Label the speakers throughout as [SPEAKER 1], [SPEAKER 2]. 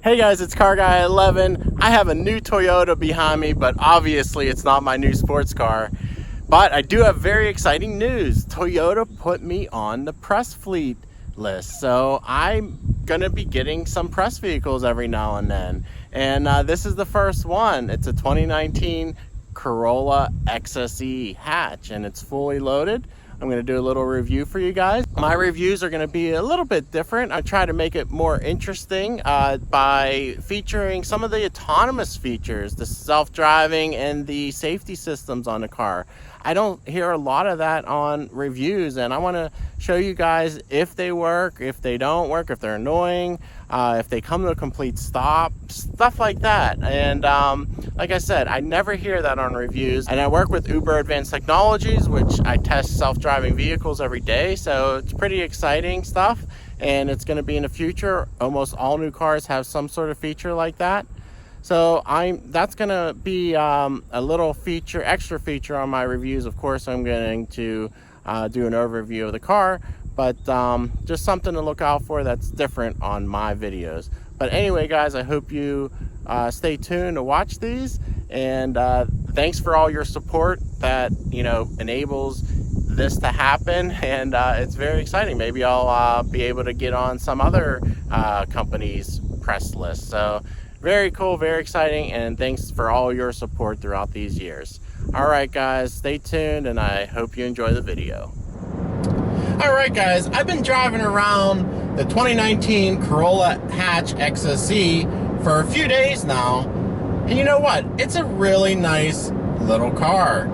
[SPEAKER 1] Hey guys, it's Car Guy 11. I have a new Toyota behind me, but obviously it's not my new sports car. But I do have very exciting news. Toyota put me on the press fleet list. So I'm gonna be getting some press vehicles every now and then. And this is the first one. It's a 2019 Corolla XSE hatch and it's fully loaded. I'm going to do a little review for you guys. My reviews are going to be a little bit different. I try to make it more interesting by featuring some of the autonomous features, the self-driving and the safety systems on the car. I don't hear a lot of that on reviews, and I want to show you guys if they work, if they don't work, if they're annoying, if they come to a complete stop, stuff like that. And like I said, I never hear that on reviews. And I work with Uber Advanced Technologies, which I test self-driving vehicles every day. So it's pretty exciting stuff. And it's going to be in the future. Almost all new cars have some sort of feature like that. So that's going to be a little feature, extra feature on my reviews. Of course, I'm going to do an overview of the car, but just something to look out for that's different on my videos. But anyway, guys, I hope you stay tuned to watch these, and thanks for all your support that enables this to happen. And it's very exciting. Maybe I'll be able to get on some other company's press list. So very cool, very exciting, and thanks for all your support throughout these years. All right, guys, stay tuned, and I hope you enjoy the video. All right, guys, I've been driving around the 2019 Corolla Hatch XSE for a few days now, and you know what? It's a really nice little car.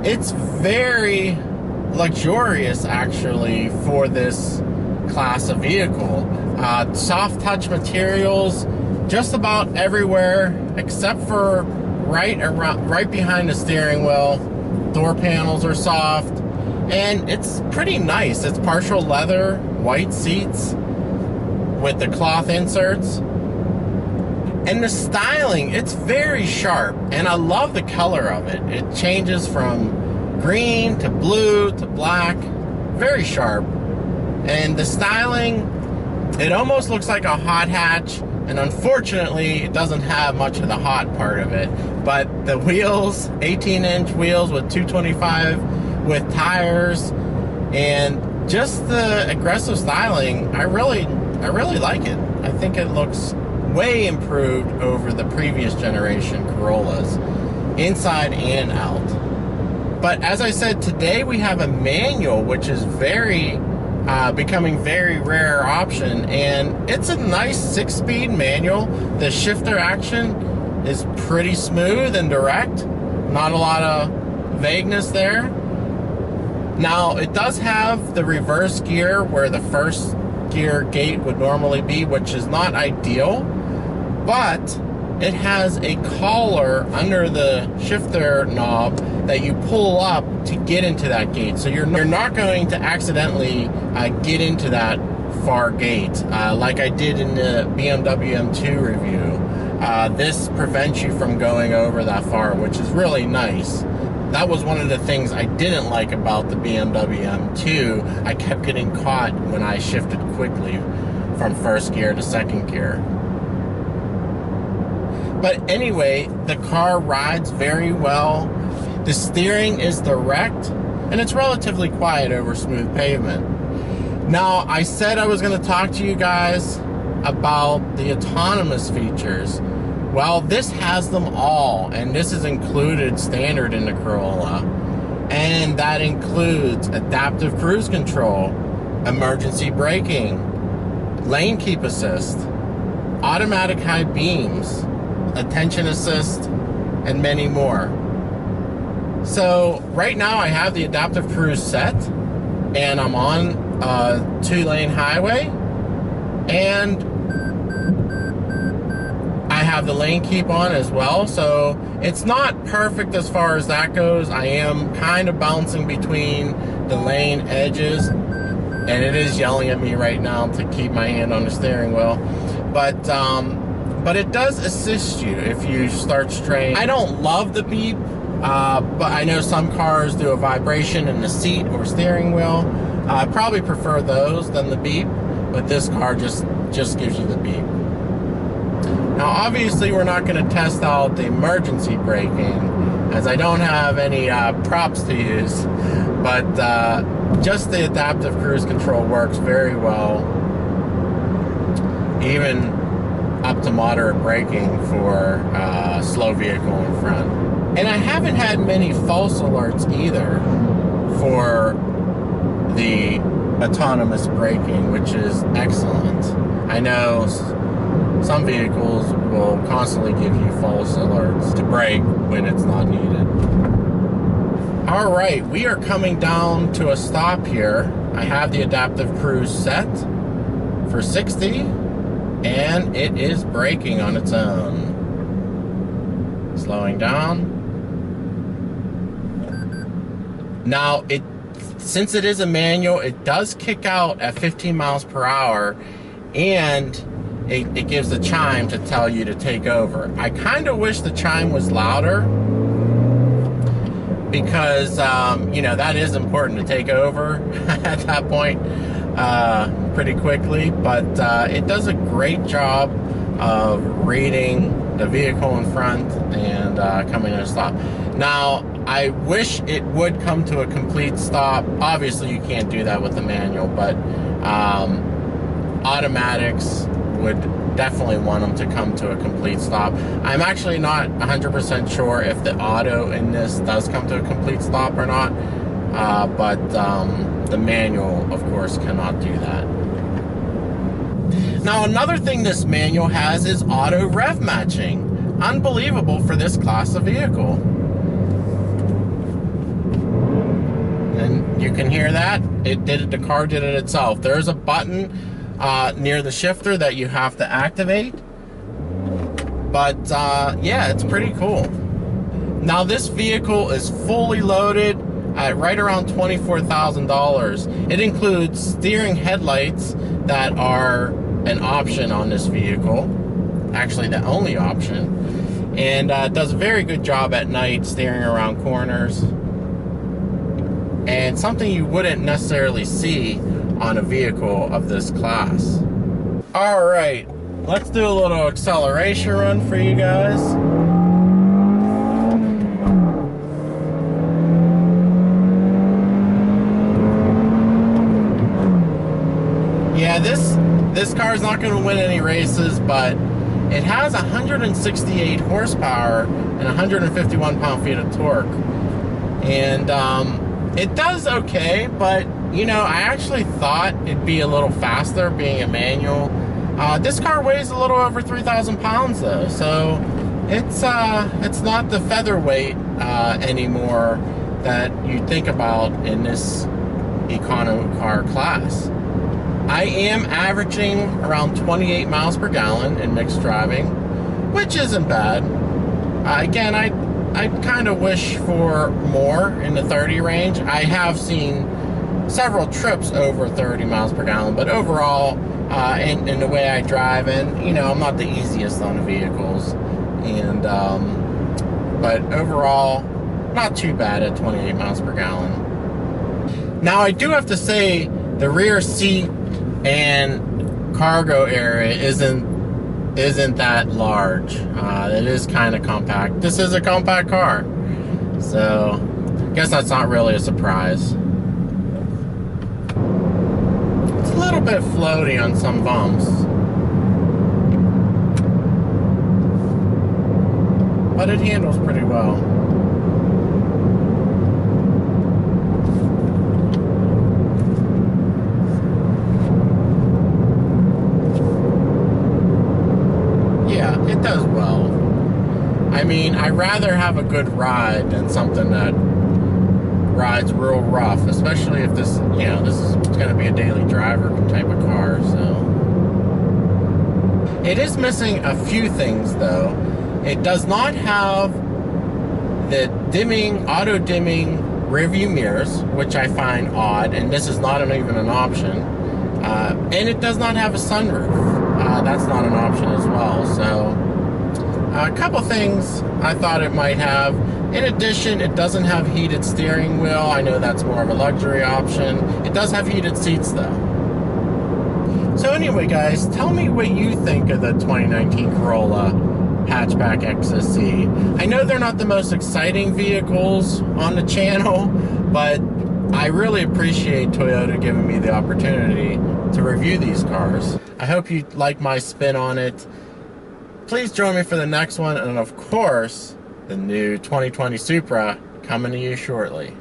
[SPEAKER 1] It's very luxurious, actually, for this class of vehicle. Soft touch materials just about everywhere except for right behind the steering wheel. Door panels are soft, and it's pretty nice. It's partial leather, white seats with the cloth inserts. And the styling, it's very sharp, and I love the color of it. It changes from green to blue to black, very sharp. And the styling, it almost looks like a hot hatch, and unfortunately it doesn't have much of the hot part of it. But the wheels, 18-inch wheels with 225 with tires, and just the aggressive styling, I really like it. I think it looks way improved over the previous generation Corollas, inside and out. But as I said, today we have a manual, which is becoming very rare option, and it's a nice 6-speed manual. The shifter action is pretty smooth and direct, not a lot of vagueness there. Now it does have the reverse gear where the first gear gate would normally be, which is not ideal, but it has a collar under the shifter knob that you pull up to get into that gate. So you're not going to accidentally get into that far gate like I did in the BMW M2 review. This prevents you from going over that far, which is really nice. That was one of the things I didn't like about the BMW M2. I kept getting caught when I shifted quickly from first gear to second gear. But anyway, the car rides very well. The steering is direct, and it's relatively quiet over smooth pavement. Now, I said I was going to talk to you guys about the autonomous features. Well, this has them all, and this is included standard in the Corolla. And that includes adaptive cruise control, emergency braking, lane keep assist, automatic high beams, attention assist, and many more. So right now I have the adaptive cruise set, and I'm on a 2-lane highway, and I have the lane keep on as well. So it's not perfect as far as that goes. I am kind of bouncing between the lane edges, and it is yelling at me right now to keep my hand on the steering wheel. But it does assist you if you start straying. I don't love the beep, but I know some cars do a vibration in the seat or steering wheel. I probably prefer those than the beep, but this car just gives you the beep. Now obviously we're not going to test out the emergency braking, as I don't have any props to use, but just the adaptive cruise control works very well, even up to moderate braking for a slow vehicle in front. And I haven't had many false alerts either for the autonomous braking, which is excellent. I know some vehicles will constantly give you false alerts to brake when it's not needed. All right, we are coming down to a stop here. I have the adaptive cruise set for 60, and it is braking on its own. Slowing down. Now, since it is a manual, it does kick out at 15 miles per hour, and it gives the chime to tell you to take over. I kind of wish the chime was louder, because you know, that is important to take over at that point pretty quickly, but it does a great job of reading the vehicle in front and coming to a stop. Now, I wish it would come to a complete stop. Obviously you can't do that with the manual, but automatics would definitely want them to come to a complete stop. I'm actually not 100% sure if the auto in this does come to a complete stop or not, but the manual, of course, cannot do that. Now, another thing this manual has is auto rev matching. Unbelievable for this class of vehicle. And you can hear that. The car did it itself. There's a button near the shifter that you have to activate, but yeah, it's pretty cool. Now this vehicle is fully loaded at right around $24,000. It includes steering headlights that are an option on this vehicle, actually the only option, and does a very good job at night steering around corners, and something you wouldn't necessarily see on a vehicle of this class. All right, let's do a little acceleration run for you guys. Yeah, this car is not going to win any races, but it has 168 horsepower and 151 pound-feet of torque, and it does okay, but you know, I actually thought it'd be a little faster being a manual. This car weighs a little over 3,000 pounds though, so it's not the featherweight anymore that you think about in this econo car class. I am averaging around 28 miles per gallon in mixed driving, which isn't bad. Again, I kind of wish for more in the 30 range. I have seen several trips over 30 miles per gallon, but overall, in the way I drive, and you know, I'm not the easiest on the vehicles, and but overall, not too bad at 28 miles per gallon. Now, I do have to say, the rear seat and cargo area isn't that large. It is kind of compact. This is a compact car, so I guess that's not really a surprise. It's a little bit floaty on some bumps, but it handles pretty well. It does well. I mean, I'd rather have a good ride than something that rides real rough, especially if this, you know, this is going to be a daily driver type of car, so. It is missing a few things, though. It does not have the dimming, auto-dimming rearview mirrors, which I find odd, and this is not even an option. And it does not have a sunroof. That's not an option as well, so a couple things I thought it might have. In addition, it doesn't have heated steering wheel. I know that's more of a luxury option. It does have heated seats though. So So anyway, guys, tell me what you think of the 2019 Corolla Hatchback XSE. I know they're not the most exciting vehicles on the channel, but I really appreciate Toyota giving me the opportunity to review these cars. I hope you like my spin on it. Please join me for the next one, and of course, the new 2020 Supra coming to you shortly.